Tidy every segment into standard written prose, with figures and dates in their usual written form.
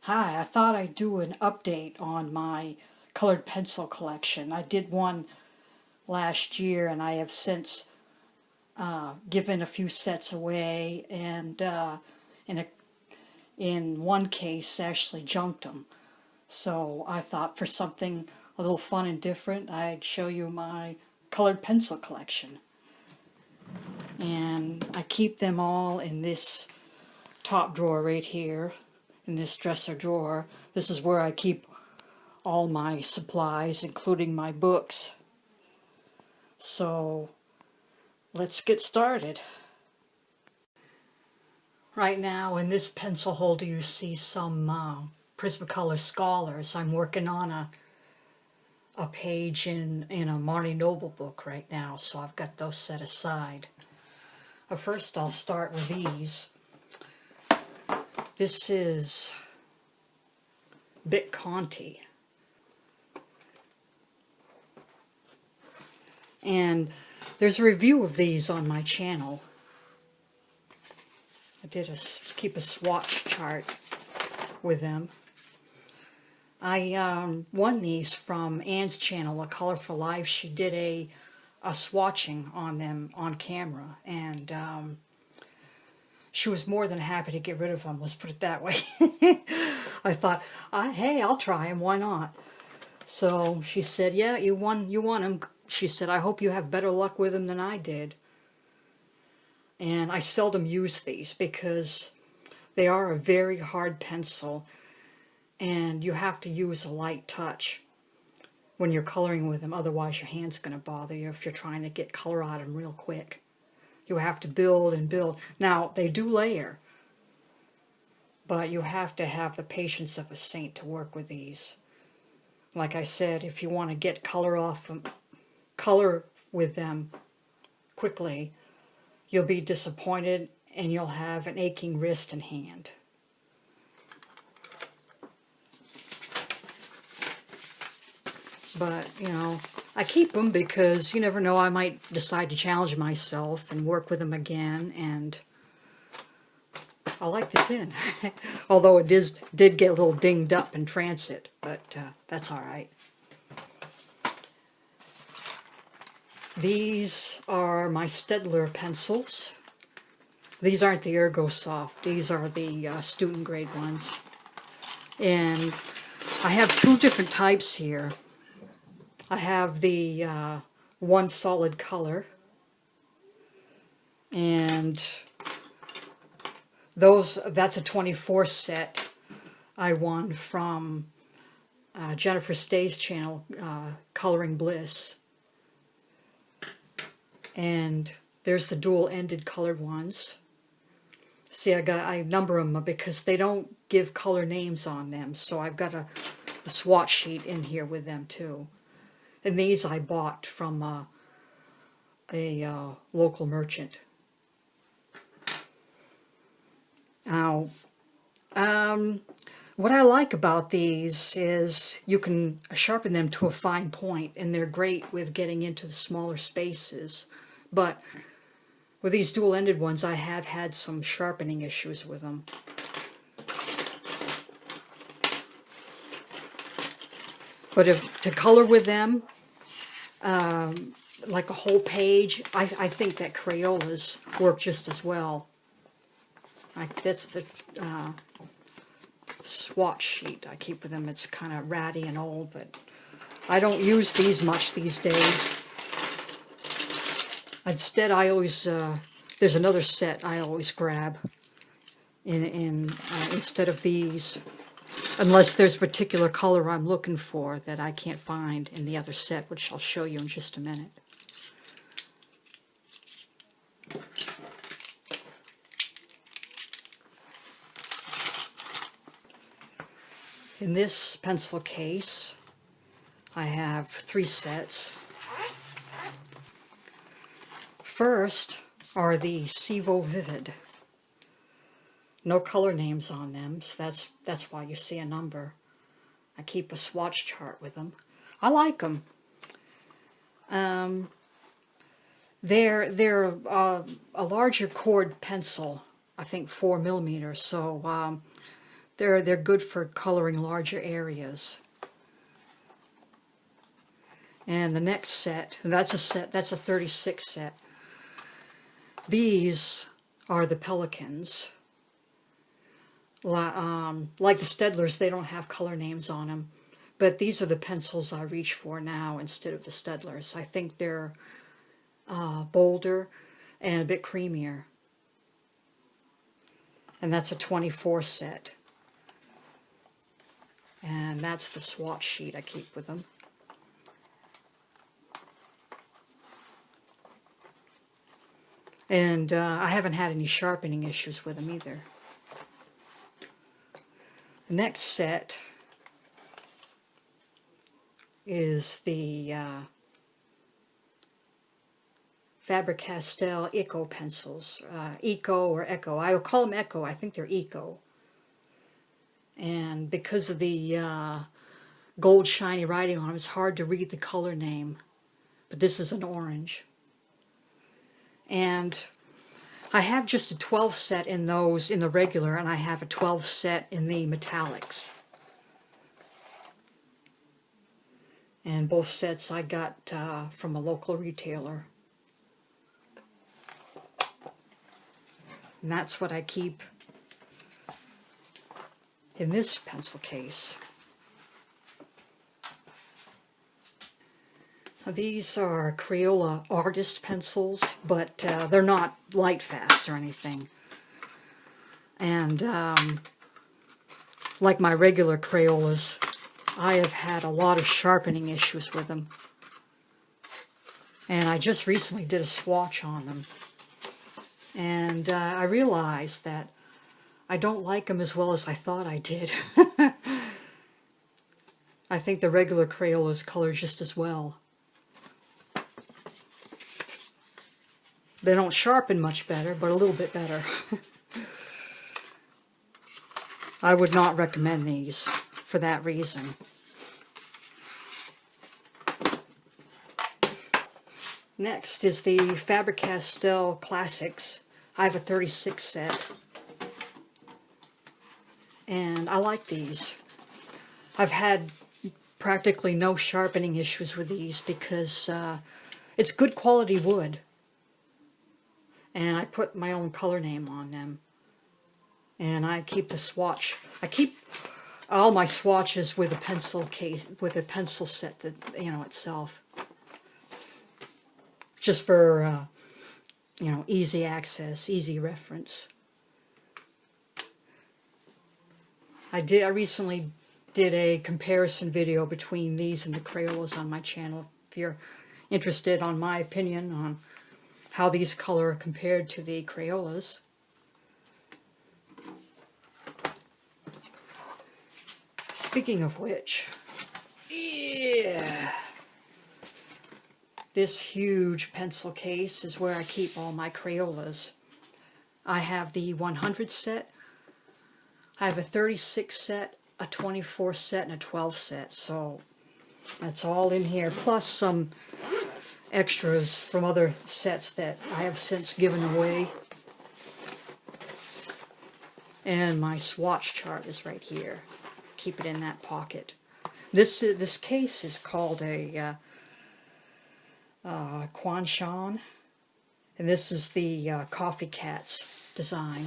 Hi, I thought I'd do an update on my colored pencil collection. I did one last year and I have since given a few sets away and in one case actually junked them. So I thought for something a little fun and different, I'd show you my colored pencil collection. And I keep them all in this top drawer right here, in this dresser drawer. This is where I keep all my supplies, including my books. So let's get started. Right now in this pencil holder you see some Prismacolor Scholars. I'm working on a page in a Marty Noble book right now, so I've got those set aside. But first I'll start with these. This is Conte. And there's a review of these on my channel. I did keep a swatch chart with them. I won these from Anne's channel, A Color for Life. She did a swatching on them on camera, and she was more than happy to get rid of them, let's put it that way. I thought, hey, I'll try them, why not? So she said, yeah, you won them. She said, I hope you have better luck with them than I did. And I seldom use these because they are a very hard pencil and you have to use a light touch when you're coloring with them. Otherwise your hand's going to bother you if you're trying to get color out of them real quick. You have to build and build. Now, they do layer, but you have to have the patience of a saint to work with these. Like I said, if you want to get color with them quickly, you'll be disappointed and you'll have an aching wrist and hand. But, you know, I keep them because you never know, I might decide to challenge myself and work with them again, and I like the tin. Although it did get a little dinged up in transit, but that's all right. These are my Staedtler pencils. These aren't the Ergosoft. These are the student grade ones. And I have two different types here. I have the one solid color, and that's a 24 set I won from Jennifer Stay's channel, Coloring Bliss. And there's the dual-ended colored ones. See, I number them because they don't give color names on them, so I've got a swatch sheet in here with them too. And these I bought from a local merchant. Now, what I like about these is you can sharpen them to a fine point, and they're great with getting into the smaller spaces. But with these dual-ended ones, I have had some sharpening issues with them. But to color with them, like a whole page, I think that Creoles work just as well. That's the swatch sheet I keep with them. It's kind of ratty and old, but I don't use these much these days. Instead, I always, there's another set I always grab instead of these. Unless there's a particular color I'm looking for that I can't find in the other set, which I'll show you in just a minute. In this pencil case, I have 3 sets. First are the Sevo Vivid. No color names on them, so that's why you see a number. I keep a swatch chart with them. I like them. They're a larger cord pencil, I think 4mm, so They're good for coloring larger areas. And the next set, and that's a 36 set. These are the Pelicans. Like the Staedtlers, they don't have color names on them. But these are the pencils I reach for now instead of the Staedtlers. I think they're bolder and a bit creamier. And that's a 24 set. And that's the swatch sheet I keep with them. And I haven't had any sharpening issues with them either. The next set is the Faber-Castell Eco pencils. Eco or Echo. I will call them Echo. I think they're Eco. And because of the gold shiny writing on them, it's hard to read the color name. But this is an orange. And I have just a 12 set in those in the regular, and I have a 12 set in the metallics. And both sets I got from a local retailer. And that's what I keep in this pencil case. These are Crayola artist pencils, but they're not light fast or anything. And like my regular Creoles, I have had a lot of sharpening issues with them. And I just recently did a swatch on them. And I realized that I don't like them as well as I thought I did. I think the regular Creolas color just as well. They don't sharpen much better, but a little bit better. I would not recommend these for that reason. Next is the Faber-Castell Classics. I have a 36 set. And I like these. I've had practically no sharpening issues with these because it's good quality wood. And I put my own color name on them. And I keep the swatch. I keep all my swatches with a pencil case, with a pencil set that, you know, itself. Just for, you know, easy access, easy reference. I recently did a comparison video between these and the Creoles on my channel. If you're interested on my opinion on how these color compared to the Creoles. Speaking of which, yeah, this huge pencil case is where I keep all my Creoles. I have the 100 set, I have a 36 set, a 24 set, and a 12 set, so that's all in here, plus some extras from other sets that I have since given away. And my swatch chart is right here. Keep it in that pocket. This case is called a Quanshan, and this is the Coffee Cats design.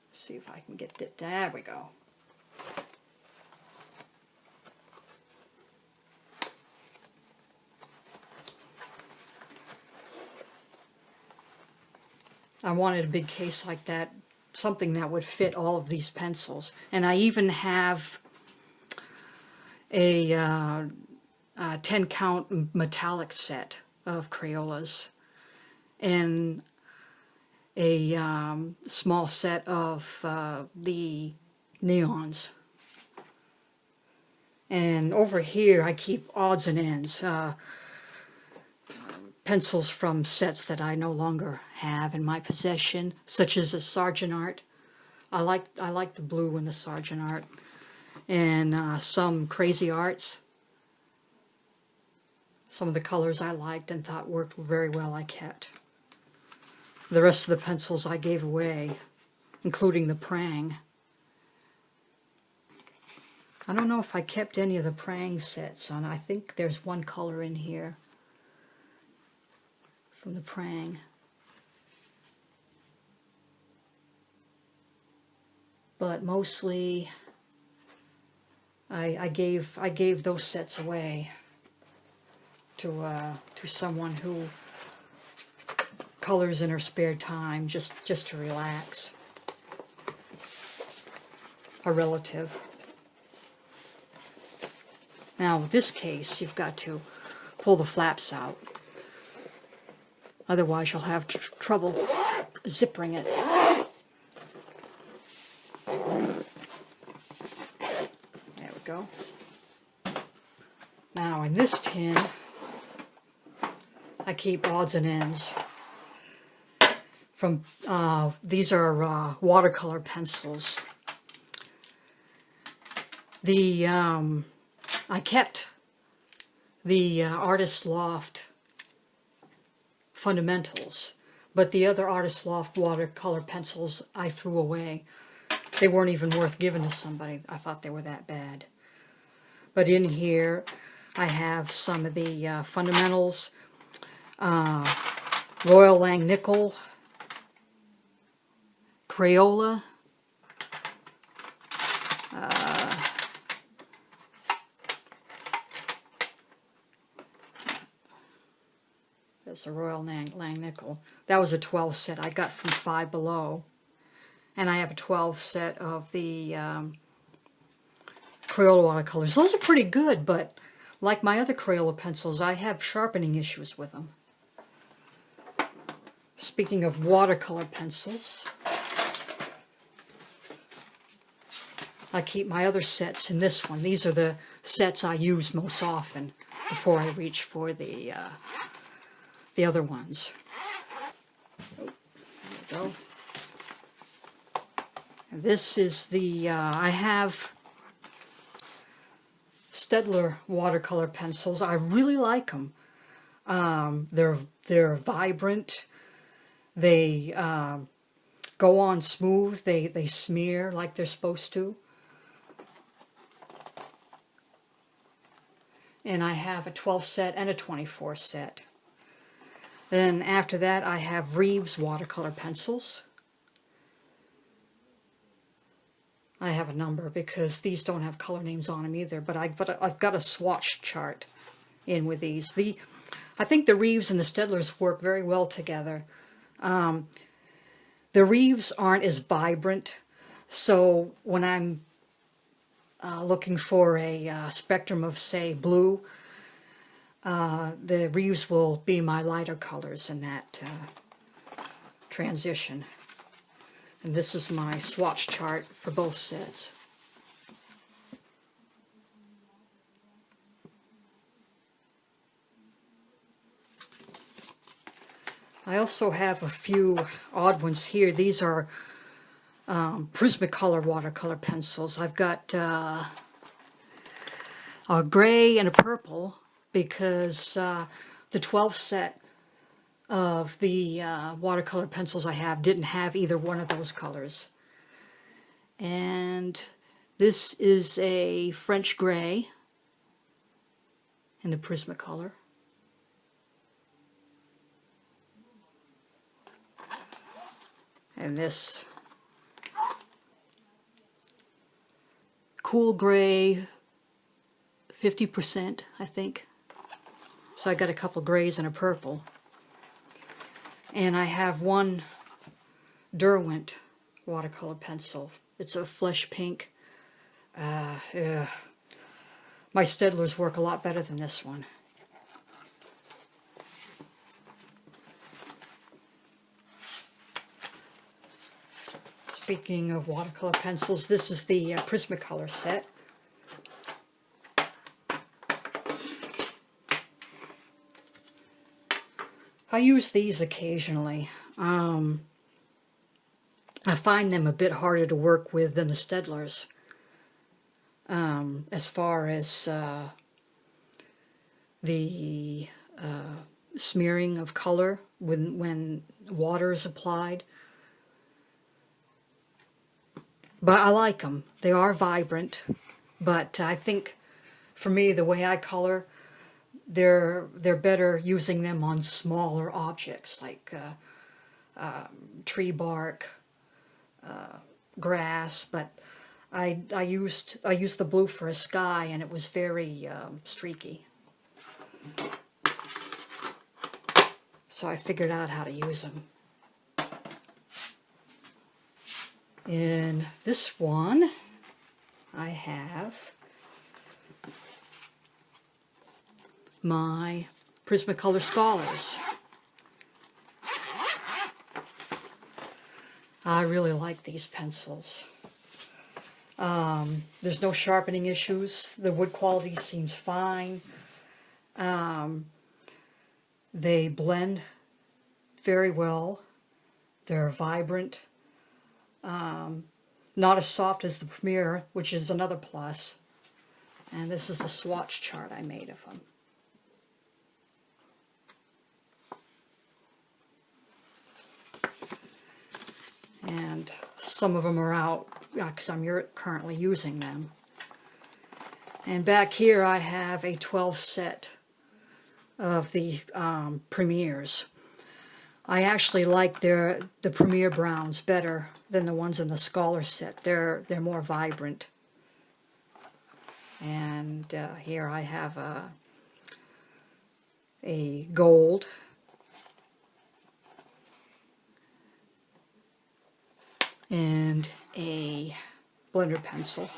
Let's see if I can get it. There we go. I wanted a big case like that, something that would fit all of these pencils. And I even have a 10-count metallic set of Creoles and a small set of the neons. And over here I keep odds and ends. Pencils from sets that I no longer have in my possession, such as a Sargent Art. I like the blue in the Sargent Art, and some Crazy Arts. Some of the colors I liked and thought worked very well I kept. The rest of the pencils I gave away, including the Prang. I don't know if I kept any of the Prang sets on. I think there's one color in here from the Prang. But mostly I gave those sets away to someone who colors in her spare time, just to relax. A relative. Now with this case, you've got to pull the flaps out. Otherwise you'll have trouble zippering it. There we go. Now in this tin, I keep odds and ends. From these are watercolor pencils. I kept the Artist Loft Fundamentals, but the other Artist Loft watercolor pencils I threw away. They weren't even worth giving to somebody. I thought they were that bad. But in here, I have some of the Fundamentals, Royal Langnickel, Crayola, that's a Royal Langnickel. That was a 12 set I got from Five Below. And I have a 12 set of the Crayola watercolors. Those are pretty good, but like my other Crayola pencils, I have sharpening issues with them. Speaking of watercolor pencils, I keep my other sets in this one. These are the sets I use most often before I reach for the other ones. Oh, there we go. And this is the, I have Staedtler watercolor pencils. I really like them. They're vibrant. They go on smooth. They smear like they're supposed to. And I have a 12 set and a 24 set. Then after that I have Reeves watercolor pencils. I have a number because these don't have color names on them either, but I've got a swatch chart in with these. I think the Reeves and the Staedtlers work very well together. The Reeves aren't as vibrant, so when I'm looking for a spectrum of, say, blue, the Reeves will be my lighter colors in that transition. And this is my swatch chart for both sets. I also have a few odd ones here. These are Prismacolor watercolor pencils. I've got a gray and a purple because the 12 set of the watercolor pencils I have didn't have either one of those colors. And this is a French gray in the Prismacolor. And this cool gray, 50%, I think. So I got a couple grays and a purple. And I have one Derwent watercolor pencil. It's a flesh pink. My Staedtlers work a lot better than this one. Speaking of watercolor pencils, this is the Prismacolor set. I use these occasionally. I find them a bit harder to work with than the Staedtlers. As far as the smearing of color when water is applied. But I like them. They are vibrant, but I think for me, the way I color, they're better using them on smaller objects like tree bark, grass. But I used the blue for a sky, and it was very streaky. So I figured out how to use them. In this one, I have my Prismacolor Scholars. I really like these pencils. There's no sharpening issues. The wood quality seems fine. They blend very well. They're vibrant. Not as soft as the Premier, which is another plus. And this is the swatch chart I made of them. And some of them are out because I'm currently using them. And back here I have a 12 set of the Premiers. I actually like the Premier browns better than the ones in the Scholar set. They're more vibrant. And here I have a gold. And a blender pencil.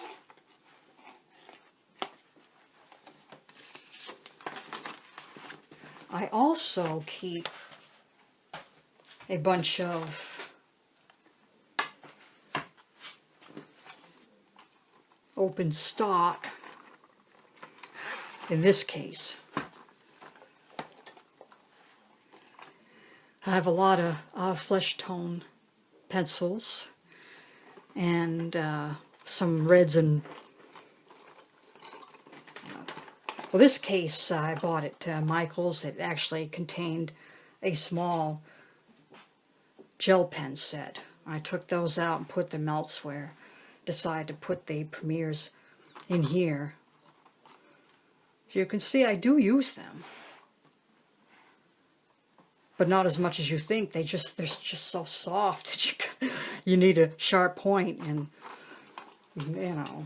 I also keep a bunch of open stock in this case. I have a lot of flesh tone pencils and some reds and well, this case I bought at Michael's. It actually contained a small gel pen set. I took those out and put them elsewhere. Decided to put the Premiers in here. As you can see, I do use them, but not as much as you think. They're just so soft that you need a sharp point, and you know.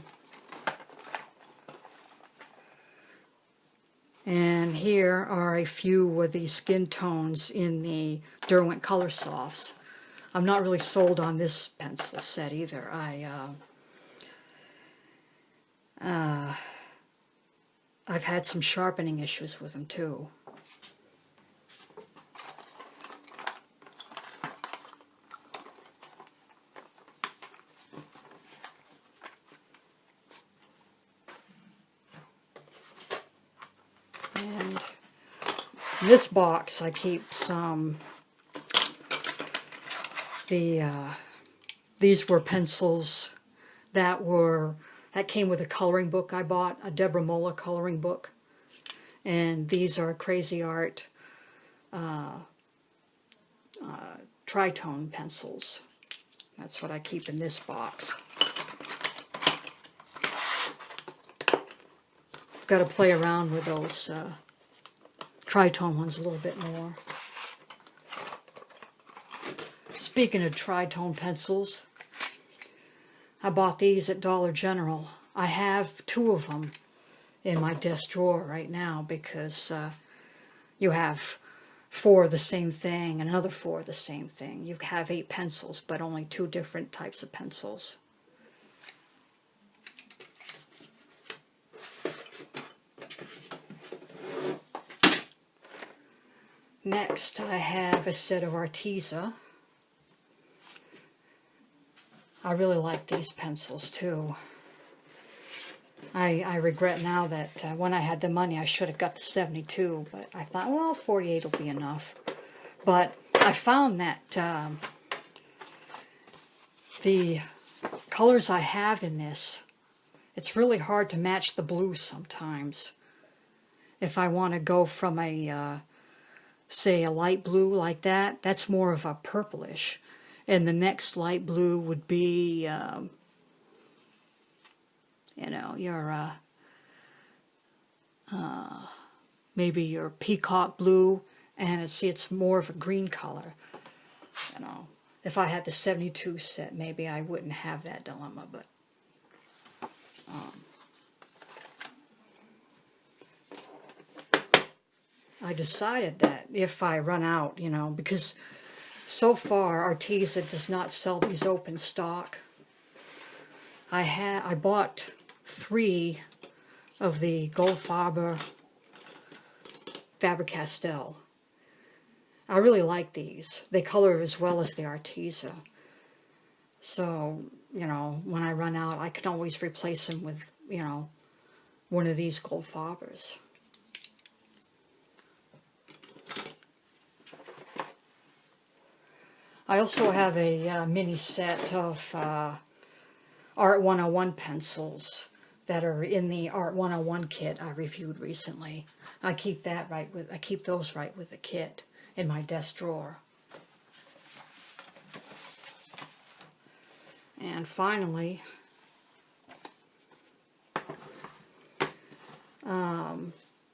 And here are a few of the skin tones in the Derwent Color Softs. I'm not really sold on this pencil set either. I've had some sharpening issues with them too. And in this box I keep some, these were pencils that came with a coloring book I bought, a Deborah Mola coloring book. And these are Crazy Art tritone pencils. That's what I keep in this box. I've got to play around with those tritone ones a little bit more. Speaking of tritone pencils, I bought these at Dollar General. I have 2 of them in my desk drawer right now because you have 4 of the same thing and another 4 of the same thing. You have 8 pencils, but only 2 different types of pencils. Next, I have a set of Arteza. I really like these pencils too. I regret now that when I had the money I should have got the 72, but I thought, well, 48 will be enough. But I found that the colors I have in this, it's really hard to match the blues sometimes. If I want to go from a say a light blue like that, that's more of a purplish. And the next light blue would be, you know, your, maybe your peacock blue, and it's more of a green color. You know, if I had the 72 set, maybe I wouldn't have that dilemma, but I decided that if I run out, you know, because so far Arteza does not sell these open stock. I bought 3 of the Goldfarbe Faber-Castell. I really like these. They color as well as the Arteza. So, you know, when I run out, I can always replace them with, you know, one of these Goldfarbers. I also have a mini set of Art 101 pencils that are in the Art 101 kit I reviewed recently. I keep those right with the kit in my desk drawer. And finally,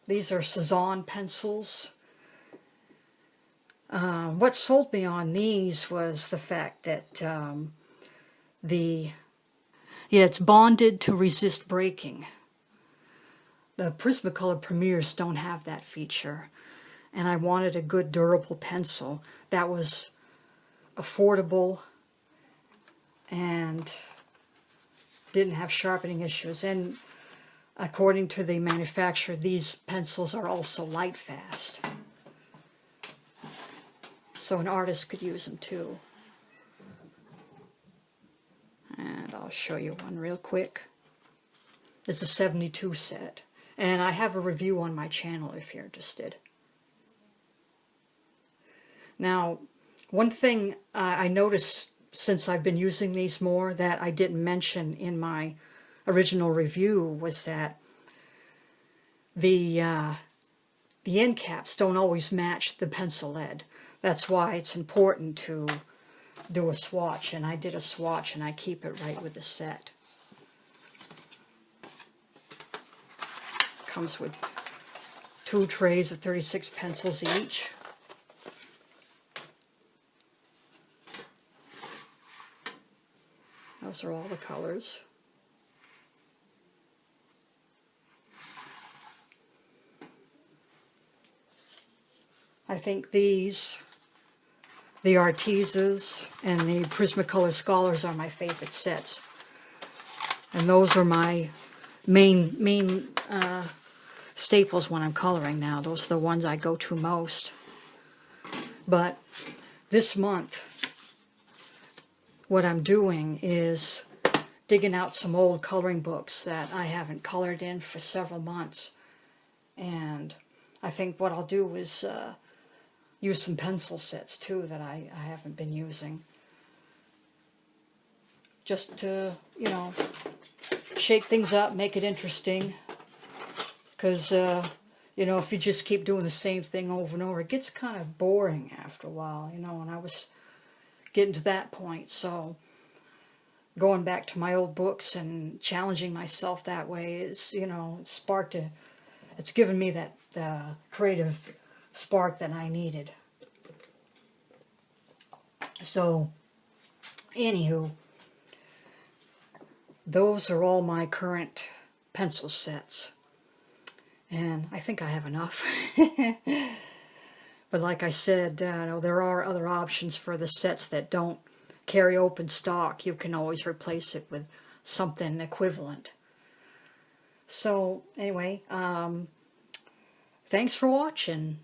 these are Sazon pencils. What sold me on these was the fact that it's bonded to resist breaking. The Prismacolor Premiers don't have that feature, and I wanted a good durable pencil that was affordable and didn't have sharpening issues. And according to the manufacturer, these pencils are also light fast, so an artist could use them too. And I'll show you one real quick. It's a 72 set, and I have a review on my channel if you're interested. Now, one thing I noticed since I've been using these more that I didn't mention in my original review was that the end caps don't always match the pencil lead. That's why it's important to do a swatch, and I did a swatch, and I keep it right with the set. Comes with 2 trays of 36 pencils each. Those are all the colors. I think these, the Artezas and the Prismacolor Scholars, are my favorite sets. And those are my main staples when I'm coloring now. Those are the ones I go to most. But this month, what I'm doing is digging out some old coloring books that I haven't colored in for several months. And I think what I'll do is use some pencil sets too that I haven't been using. Just to, you know, shake things up, make it interesting. Because, you know, if you just keep doing the same thing over and over, it gets kind of boring after a while, you know, and I was getting to that point. So going back to my old books and challenging myself that way is, you know, it's given me that creative spark that I needed. So, anywho, those are all my current pencil sets. And I think I have enough. But like I said, there are other options for the sets that don't carry open stock. You can always replace it with something equivalent. So, anyway, thanks for watching.